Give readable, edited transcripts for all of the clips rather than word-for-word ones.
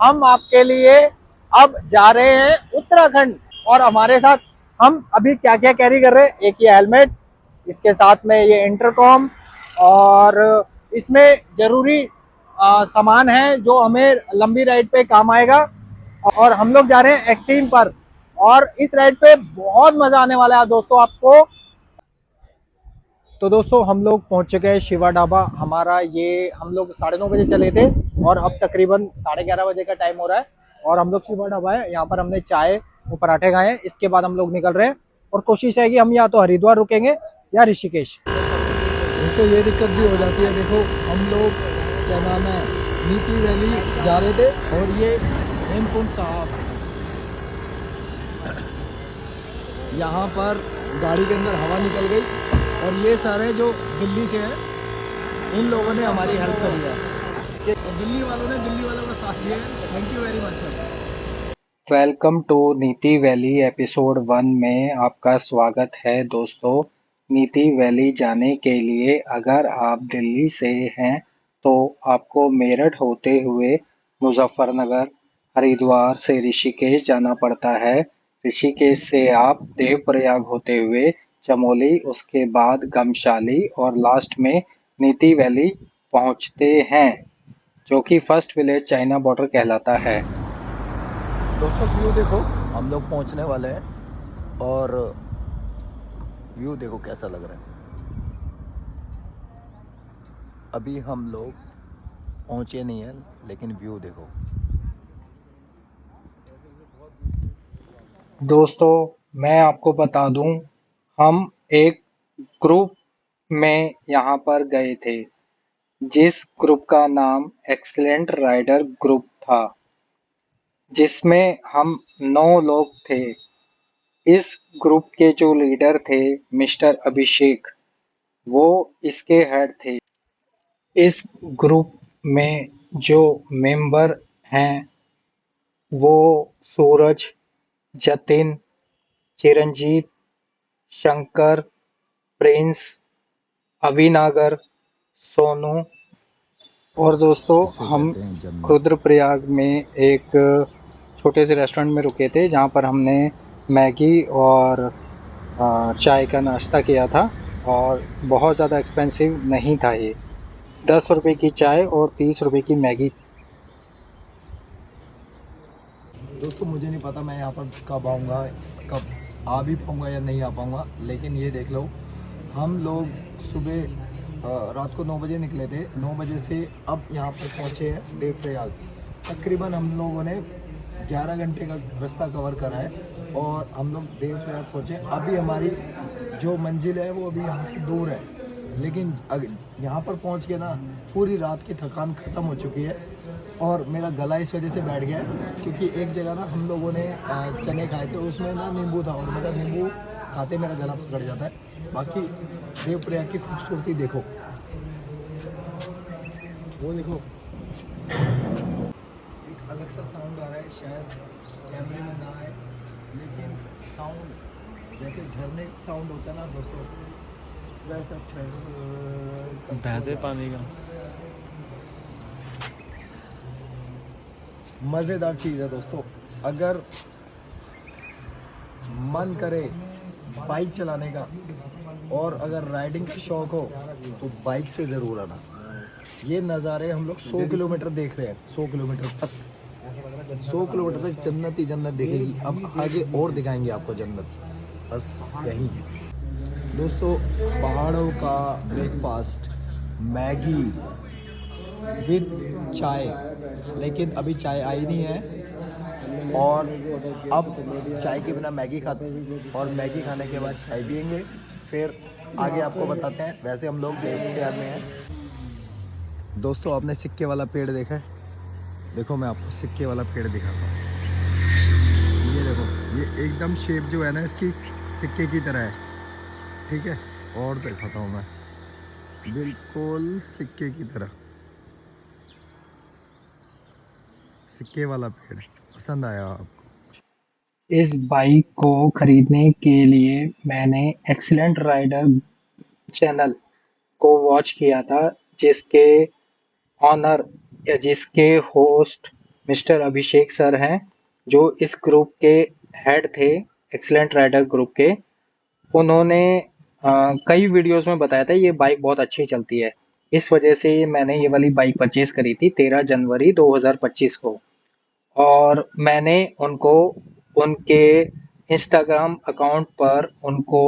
हम आपके लिए अब जा रहे हैं उत्तराखंड। और हमारे साथ हम अभी क्या क्या कैरी कर रहे हैं, एक ये हेलमेट, इसके साथ में ये इंटरकॉम, और इसमें जरूरी सामान है जो हमें लंबी राइड पे काम आएगा। और हम लोग जा रहे हैं एक्सट्रीम पर, और इस राइड पे बहुत मजा आने वाला है दोस्तों आपको। तो दोस्तों हम लोग पहुंच चुके हैं शिवा ढाबा। हमारा ये हम लोग 9:30 बजे चले थे और अब तकरीबन 11:30 बजे का टाइम हो रहा है। और हम लोग शिवा ढाबा है, यहाँ पर हमने चाय और पराठे खाए हैं। इसके बाद हम लोग निकल रहे हैं और कोशिश है कि हम या तो हरिद्वार रुकेंगे या ऋषिकेश। दोस्तों ये दिक्कत भी हो जाती है। देखो हम लोग क्या नाम है नीति वैली जा रहे थे और ये हेमकुंड साहब यहाँ पर गाड़ी के अंदर हवा निकल गई और ये सारे जो दिल्ली से हैं इन लोगों ने हमारी हेल्प करी है। और दिल्ली वालों ने दिल्ली वालों का साथ दिया है। Thank you very much sir. Welcome to Niti valley episode 1 में आपका स्वागत है दोस्तों। नीति वैली जाने के लिए अगर आप दिल्ली से हैं तो आपको मेरठ होते हुए मुजफ्फरनगर, हरिद्वार से ऋषिकेश जाना पड़ता है। ऋषिकेश से आप देवप्रयाग होते हुए चमोली, उसके बाद गमशाली और लास्ट में नीति वैली पहुंचते हैं, जो कि फर्स्ट विलेज चाइना बॉर्डर कहलाता है। दोस्तों व्यू देखो, हम लोग पहुंचने वाले हैं और व्यू देखो कैसा लग रहा है। अभी हम लोग पहुंचे नहीं हैं लेकिन व्यू देखो। दोस्तों मैं आपको बता दूं, हम एक ग्रुप में यहाँ पर गए थे, जिस ग्रुप का नाम एक्सीलेंट राइडर ग्रुप था, जिसमें हम 9 लोग थे। इस ग्रुप के जो लीडर थे मिस्टर अभिषेक, वो इसके हेड थे। इस ग्रुप में जो मेंबर हैं वो सूरज, जतिन, चिरंजीत, शंकर, प्रिंस, अविनागर, सोनू। और दोस्तों इसे हम कहते हैं जन्नत। रुद्रप्रयाग में एक छोटे से रेस्टोरेंट में रुके थे, जहाँ पर हमने मैगी और चाय का नाश्ता किया था। और बहुत ज़्यादा एक्सपेंसिव नहीं था ये, 10 रुपए की चाय और 30 रुपए की मैगी। दोस्तों मुझे नहीं पता मैं यहाँ पर कब आऊँगा, कब आ भी पाऊँगा या नहीं आ पाऊँगा, लेकिन ये देख लो हम लोग सुबह रात को 9 बजे निकले थे। 9 बजे से अब यहाँ पर पहुँचे हैं देवप्रयाग। तकरीबन हम लोगों ने 11 घंटे का रास्ता कवर करा है और हम लोग देवप्रयाग पहुँचे। अभी हमारी जो मंजिल है वो अभी यहाँ से दूर है, लेकिन यहाँ पर पहुँच के ना पूरी रात की थकान ख़त्म हो चुकी है और मेरा गला इस वजह से बैठ गया है क्योंकि एक जगह ना हम लोगों ने चने खाए थे, उसमें ना नींबू था और मेरा नींबू खाते मेरा गला पकड़ जाता है। बाकी देवप्रयाग की खूबसूरती देखो, वो देखो। एक अलग सा साउंड आ रहा है, शायद कैमरे में ना आए, लेकिन साउंड जैसे झरने का साउंड होता है ना दोस्तों, वैसा बहते पानी का मज़ेदार चीज़ है दोस्तों। अगर मन करे बाइक चलाने का और अगर राइडिंग का शौक हो तो बाइक से ज़रूर आना। ये नज़ारे हम लोग 100 किलोमीटर देख रहे हैं, 100 किलोमीटर तक, 100 किलोमीटर तक जन्नत ही जन्नत दिखेगी। अब आगे और दिखाएंगे आपको जन्नत, बस यहीं। दोस्तों पहाड़ों का ब्रेकफास्ट, मैगी विद चाय, लेकिन अभी चाय आई नहीं है और अब चाय के बिना मैगी खाते हैं और मैगी खाने के बाद चाय पियेंगे, फिर आगे आपको बताते हैं। वैसे हम लोग देवप्रयाग में हैं। दोस्तों आपने सिक्के वाला पेड़ देखा है? देखो मैं आपको सिक्के वाला पेड़ दिखाता हूँ। ये देखो, ये एकदम शेप जो है ना इसकी सिक्के की तरह है, ठीक है? और दिखाता हूँ मैं, बिल्कुल सिक्के की तरह, सिक्के वाला पेड़। पसंद आया आपको? इस बाइक को खरीदने के लिए मैंने एक्सीलेंट राइडर चैनल को वॉच किया था, जिसके ऑनर या जिसके होस्ट मिस्टर अभिषेक सर हैं, जो इस ग्रुप के हेड थे, एक्सीलेंट राइडर ग्रुप के। उन्होंने कई वीडियोस में बताया था ये बाइक बहुत अच्छी चलती है। इस वजह से मैंने ये वाली बाइक परचेज करी थी 13 जनवरी 2025 को। और मैंने उनको उनके इंस्टाग्राम अकाउंट पर उनको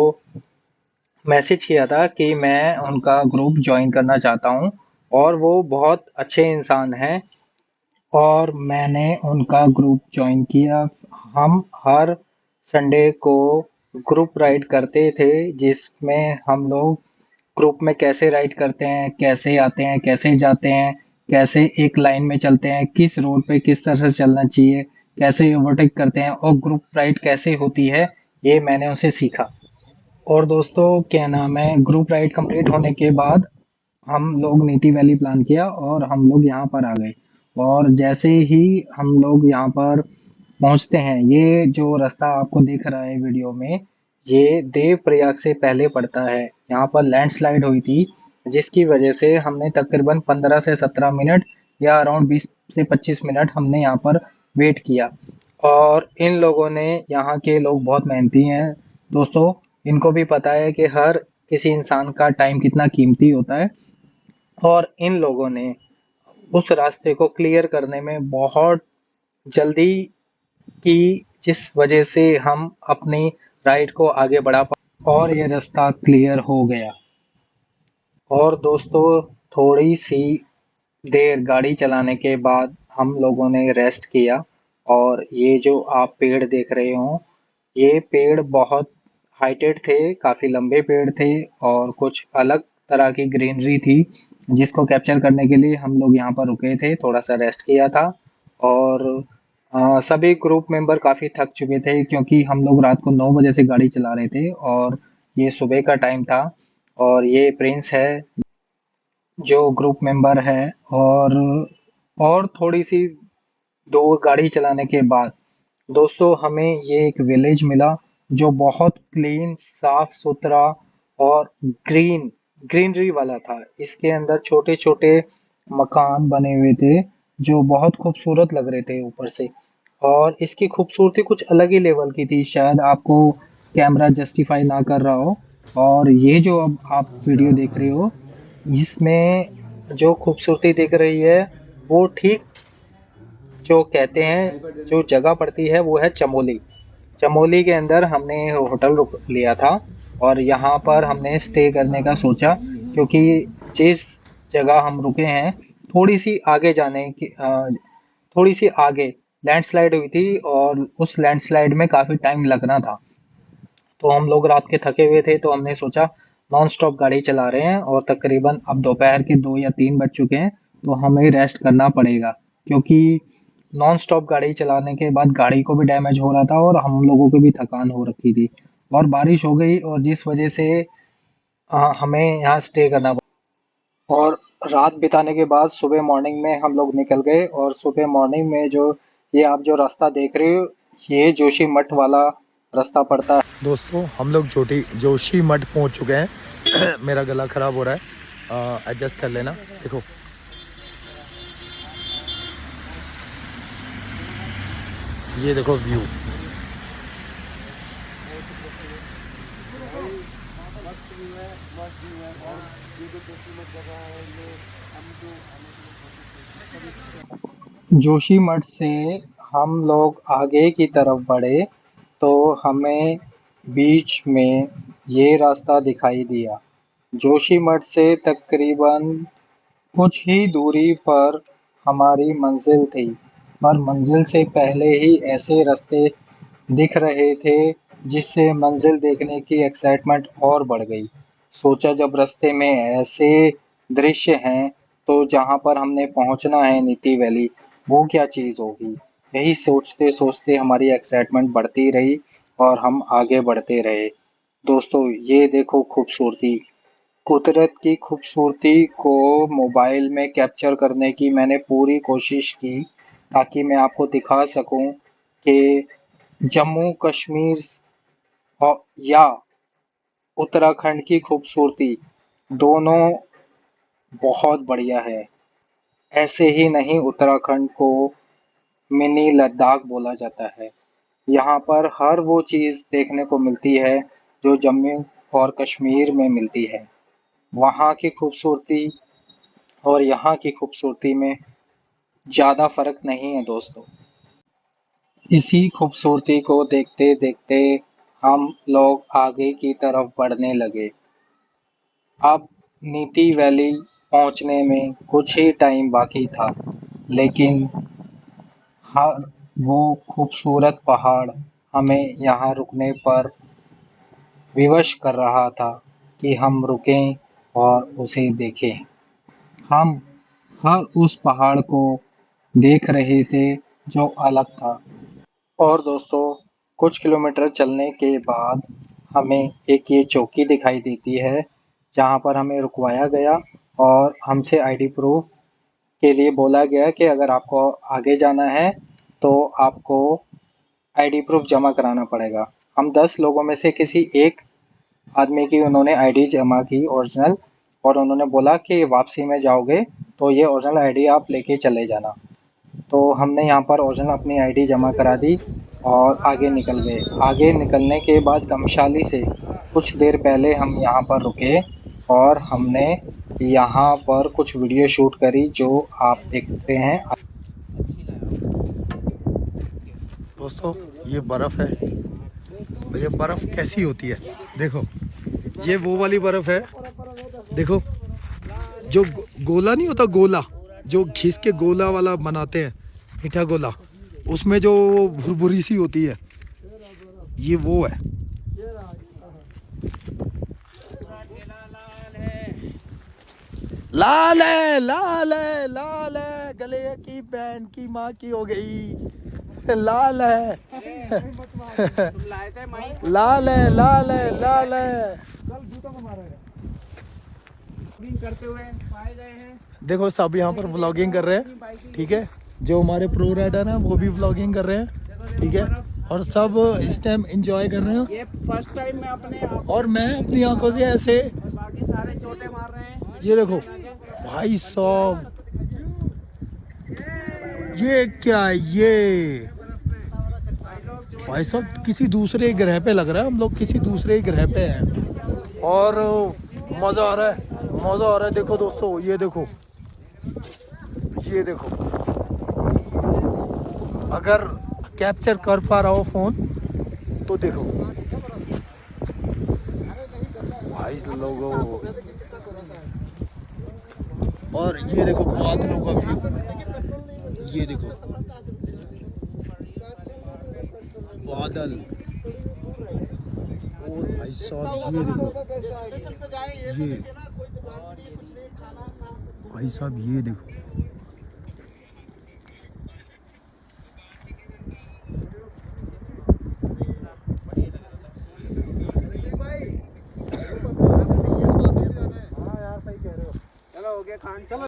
मैसेज किया था कि मैं उनका ग्रुप ज्वाइन करना चाहता हूँ, और वो बहुत अच्छे इंसान हैं और मैंने उनका ग्रुप ज्वाइन किया। हम हर संडे को ग्रुप राइड करते थे, जिसमें हम लोग ग्रुप में कैसे राइड करते हैं, कैसे आते हैं, कैसे जाते हैं, कैसे एक लाइन में चलते हैं, किस रोड पे किस तरह से चलना चाहिए, कैसे ओवरटेक करते हैं और ग्रुप राइड कैसे होती है, ये मैंने उनसे सीखा। और दोस्तों क्या नाम है, ग्रुप राइड कंप्लीट होने के बाद हम लोग नीति वैली प्लान किया और हम लोग यहाँ पर आ गए। और जैसे ही हम लोग यहाँ पर पहुँचते हैं, ये जो रास्ता आपको दिख रहा है वीडियो में, ये देवप्रयाग से पहले पड़ता है। यहाँ पर लैंडस्लाइड हुई थी, जिसकी वजह से हमने तकरीबन 15 से 17 मिनट या अराउंड 20 से 25 मिनट हमने यहाँ पर वेट किया। और इन लोगों ने, यहाँ के लोग बहुत मेहनती हैं दोस्तों। इनको भी पता है कि हर किसी इंसान का टाइम कितना कीमती होता है, और इन लोगों ने उस रास्ते को क्लियर करने में बहुत जल्दी की, जिस वजह से हम अपनी राइड को आगे बढ़ा पाए और ये रास्ता क्लियर हो गया। और दोस्तों थोड़ी सी देर गाड़ी चलाने के बाद हम लोगों ने रेस्ट किया। और ये जो आप पेड़ देख रहे हो, ये पेड़ बहुत हाइटेड थे, काफी लंबे पेड़ थे और कुछ अलग तरह की ग्रीनरी थी, जिसको कैप्चर करने के लिए हम लोग यहाँ पर रुके थे, थोड़ा सा रेस्ट किया था। और सभी ग्रुप मेंबर काफी थक चुके थे, क्योंकि हम लोग रात को 9 बजे से गाड़ी चला रहे थे और ये सुबह का टाइम था। और ये प्रिंस है जो ग्रुप मेंबर है। और थोड़ी सी दूर गाड़ी चलाने के बाद दोस्तों हमें ये एक विलेज मिला, जो बहुत क्लीन, साफ सुथरा और ग्रीनरी वाला था। इसके अंदर छोटे छोटे मकान बने हुए थे, जो बहुत खूबसूरत लग रहे थे ऊपर से। और इसकी खूबसूरती कुछ अलग ही लेवल की थी, शायद आपको कैमरा जस्टिफाई ना कर रहा हो। और ये जो अब आप वीडियो देख रहे हो, इसमें जो खूबसूरती दिख रही है, वो ठीक जो कहते हैं जो जगह पड़ती है वो है चमोली। चमोली के अंदर हमने होटल रुक लिया था और यहाँ पर हमने स्टे करने का सोचा, क्योंकि जिस जगह हम रुके हैं थोड़ी सी आगे जाने की थोड़ी सी आगे लैंडस्लाइड हुई थी और उस लैंडस्लाइड में काफी टाइम लगना था। तो हम लोग रात के थके हुए थे, तो हमने सोचा नॉन स्टॉप गाड़ी चला रहे हैं और तकरीबन अब दोपहर के 2 या 3 बज चुके हैं, तो हमें रेस्ट करना पड़ेगा। क्योंकि नॉन स्टॉप गाड़ी चलाने के बाद गाड़ी को भी डैमेज हो रहा था और हम लोगों को भी थकान हो रखी थी, और बारिश हो गई, और जिस वजह से हमें यहाँ स्टे करना पड़ा। और रात बिताने के बाद सुबह मॉर्निंग में हम लोग निकल गए। और सुबह मॉर्निंग में जो ये आप जो रास्ता देख रहे हो, ये जोशी मठ वाला रास्ता पड़ता है। दोस्तों हम लोग जोशी मठ पहुंच चुके हैं। मेरा गला खराब हो रहा है, एडजस्ट कर लेना। देखो ये देखो व्यू। जोशीमठ से हम लोग आगे की तरफ बढ़े, तो हमें बीच में ये रास्ता दिखाई दिया। जोशीमठ से तकरीबन कुछ ही दूरी पर हमारी मंजिल थी, पर मंजिल से पहले ही ऐसे रास्ते दिख रहे थे, जिससे मंजिल देखने की एक्साइटमेंट और बढ़ गई। सोचा जब रास्ते में ऐसे दृश्य हैं, तो जहाँ पर हमने पहुँचना है नीति वैली, वो क्या चीज़ होगी। यही सोचते सोचते हमारी एक्साइटमेंट बढ़ती रही और हम आगे बढ़ते रहे। दोस्तों ये देखो खूबसूरती, कुदरत की खूबसूरती को मोबाइल में कैप्चर करने की मैंने पूरी कोशिश की, ताकि मैं आपको दिखा सकूं कि जम्मू कश्मीर या उत्तराखंड की खूबसूरती दोनों बहुत बढ़िया है। ऐसे ही नहीं उत्तराखंड को मिनी लद्दाख बोला जाता है। यहाँ पर हर वो चीज़ देखने को मिलती है जो जम्मू और कश्मीर में मिलती है। वहाँ की खूबसूरती और यहाँ की खूबसूरती में ज़्यादा फर्क नहीं है दोस्तों। इसी खूबसूरती को देखते देखते हम लोग आगे की तरफ बढ़ने लगे। अब नीति वैली पहुंचने में कुछ ही टाइम बाकी था, लेकिन हर वो खूबसूरत पहाड़ हमें यहाँ रुकने पर विवश कर रहा था कि हम रुकें और उसे देखें। हम हर उस पहाड़ को देख रहे थे जो अलग था। और दोस्तों, कुछ किलोमीटर चलने के बाद हमें एक ये चौकी दिखाई देती है, जहाँ पर हमें रुकवाया गया और हमसे आईडी प्रूफ के लिए बोला गया कि अगर आपको आगे जाना है तो आपको आईडी प्रूफ जमा कराना पड़ेगा। हम 10 लोगों में से किसी एक आदमी की उन्होंने आईडी जमा की ओरिजिनल, और उन्होंने बोला कि वापसी में जाओगे तो ये ओरिजिनल आईडी आप लेके चले जाना। तो हमने यहाँ पर ओरिजिनल अपनी आईडी जमा करा दी और आगे निकल गए। आगे निकलने के बाद गमशाली से कुछ देर पहले हम यहाँ पर रुके और हमने यहाँ पर कुछ वीडियो शूट करी जो आप देखते हैं। दोस्तों, ये बर्फ़ है। ये बर्फ़ कैसी होती है देखो, ये वो वाली बर्फ़ है। देखो, जो गोला नहीं होता, गोला जो घिस के गोला वाला बनाते हैं, मीठा गोला, उसमें जो भुरभुरी सी होती है, ये वो है। लाल है, लाल है, लाल है, गले की बैंड की माँ की हो गई। लाल है, लाल है, लाल है, लाल है। करते हुए पाए गए हैं। देखो, सब यहाँ पर व्लॉगिंग कर रहे हैं, ठीक है। जो हमारे प्रो राइडर हैं वो भी व्लॉगिंग कर रहे हैं, ठीक है। और सब इस टाइम एंजॉय कर रहे हैं। ये फर्स्ट टाइम मैं अपने आप और मैं अपनी आंखों से ऐसे, और बाकी सारे चोटे मार रहे हैं। ये देखो भाई साहब, ये क्या है ये भाई साहब, किसी दूसरे ग्रह पे लग रहा है। हम लोग किसी दूसरे ग्रह पे हैं और मज़ा आ रहा है, मज़ा आ रहा है। देखो दोस्तों, ये देखो, ये देखो, अगर कैप्चर कर पा रहा हो फ़ोन तो देखो भाई लोगों। और ये देखो बादलों का व्यू, ये देखो बादल। और भाई साहब ये देखो, ये भाई साहब ये देखो, चलो हो गया खान, चलो